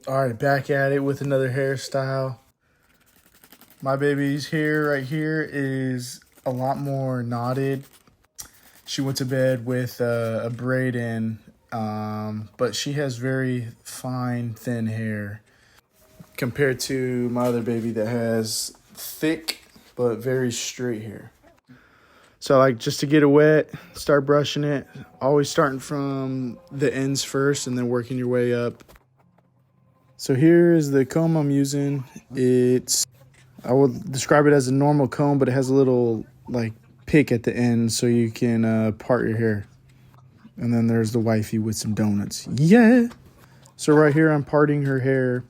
All right, back at it with another hairstyle. My baby's hair right here is a lot more knotted. She went to bed with a braid in, but she has very fine, thin hair compared to my other baby that has thick but very straight hair. So like just to get it wet, start brushing it, always starting from the ends first and then working your way up. So here's the comb I'm using. I would describe it as a normal comb, but it has a little like pick at the end so you can part your hair. And then there's the wifey with some donuts. Yeah. So right here I'm parting her hair,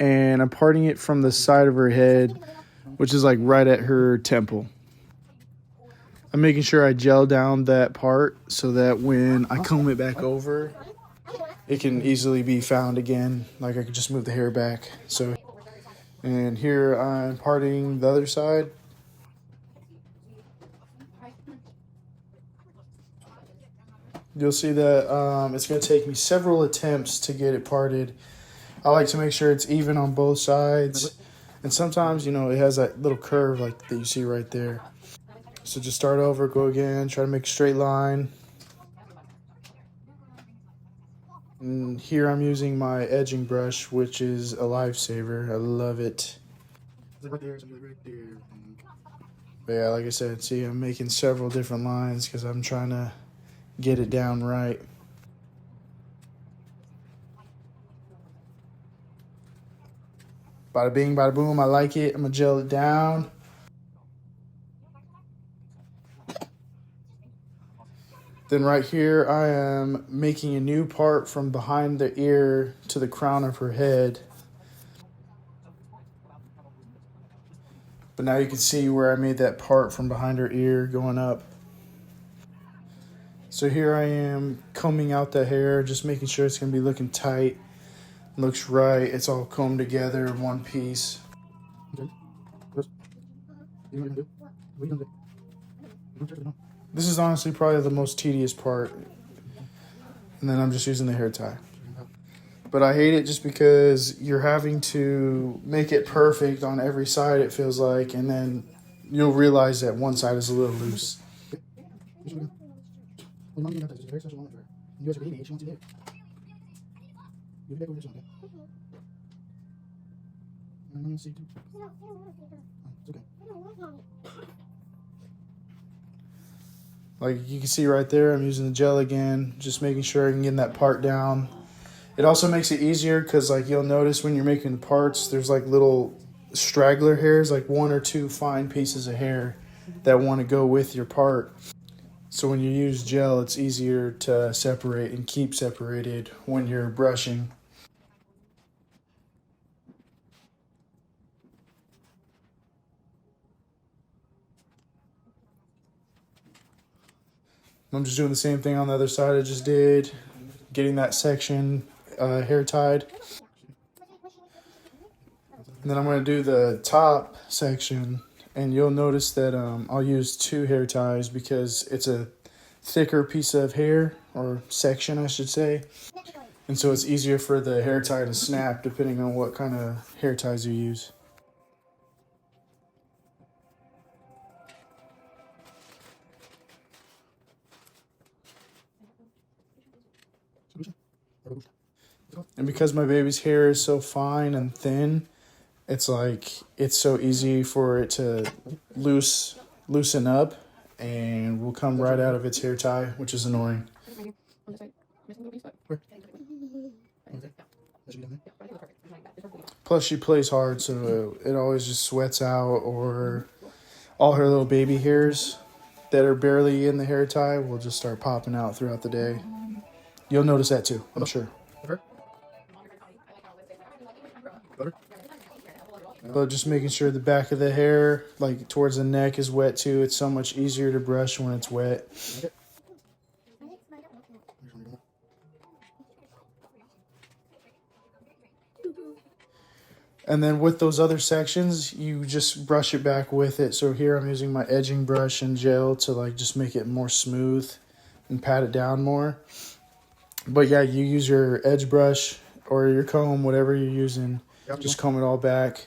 and I'm parting it from the side of her head, which is like right at her temple. I'm making sure I gel down that part so that when I comb it back over, it can easily be found again. Like I could just move the hair back. And here I'm parting the other side. You'll see that it's going to take me several attempts to get it parted. I like to make sure it's even on both sides. And sometimes, it has that little curve like that you see right there. So just start over, go again, try to make a straight line. And here I'm using my edging brush, which is a lifesaver. I love it. But yeah, like I said, see, I'm making several different lines because I'm trying to get it down right. Bada bing, bada boom, I like it. I'm gonna gel it down. Then right here, I am making a new part from behind the ear to the crown of her head. But now you can see where I made that part from behind her ear going up. So here I am combing out the hair, just making sure it's gonna be looking tight. Looks right, it's all combed together in one piece. This is honestly probably the most tedious part. And then I'm just using the hair tie. But I hate it just because you're having to make it perfect on every side, it feels like, and then you'll realize that one side is a little loose. Like you can see right there, I'm using the gel again, just making sure I can get that part down. It also makes it easier because like you'll notice when you're making the parts, there's like little straggler hairs, like one or two fine pieces of hair that want to go with your part. So when you use gel, it's easier to separate and keep separated when you're brushing. I'm just doing the same thing on the other side I just did, getting that section hair tied. And then I'm going to do the top section, and you'll notice that I'll use 2 hair ties because it's a thicker piece of hair, or section I should say. And so it's easier for the hair tie to snap depending on what kind of hair ties you use. And because my baby's hair is so fine and thin, it's so easy for it to loosen up and will come right out of its hair tie, which is annoying. Plus she plays hard, so it always just sweats out, or all her little baby hairs that are barely in the hair tie will just start popping out throughout the day. You'll notice that too, I'm sure. But just making sure the back of the hair, like towards the neck, is wet too. It's so much easier to brush when it's wet. And then with those other sections, you just brush it back with it. So here I'm using my edging brush and gel to like just make it more smooth and pat it down more. But yeah, you use your edge brush or your comb, whatever you're using. Just comb it all back.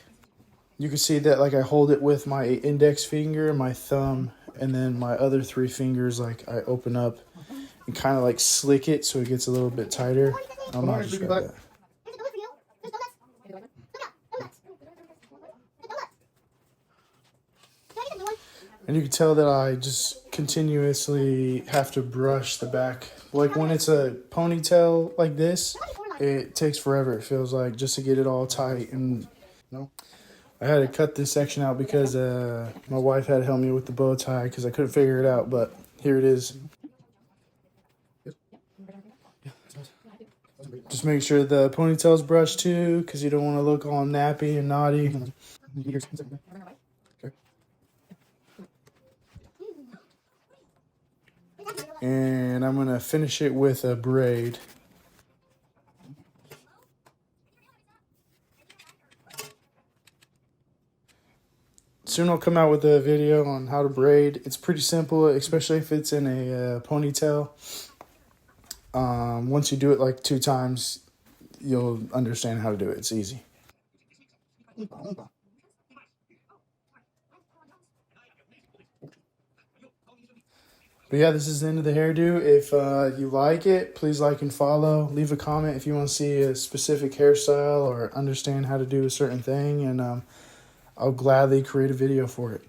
You can see that like I hold it with my index finger, my thumb, and then my other 3 fingers, like I open up and kind of like slick it so it gets a little bit tighter. I'm not just got that. And you can tell that I just continuously have to brush the back. Like when it's a ponytail like this, it takes forever, it feels like, just to get it all tight. And I had to cut this section out because my wife had to help me with the bow tie because I couldn't figure it out, but here it is. Just make sure the ponytail's brushed too, because you don't want to look all nappy and naughty. And I'm going to finish it with a braid. Soon I'll come out with a video on how to braid. It's pretty simple, especially if it's in a ponytail. Once you do it like 2 times, you'll understand how to do it. It's easy. But yeah, this is the end of the hairdo. If you like it, please like and follow. Leave a comment if you want to see a specific hairstyle or understand how to do a certain thing. And I'll gladly create a video for it.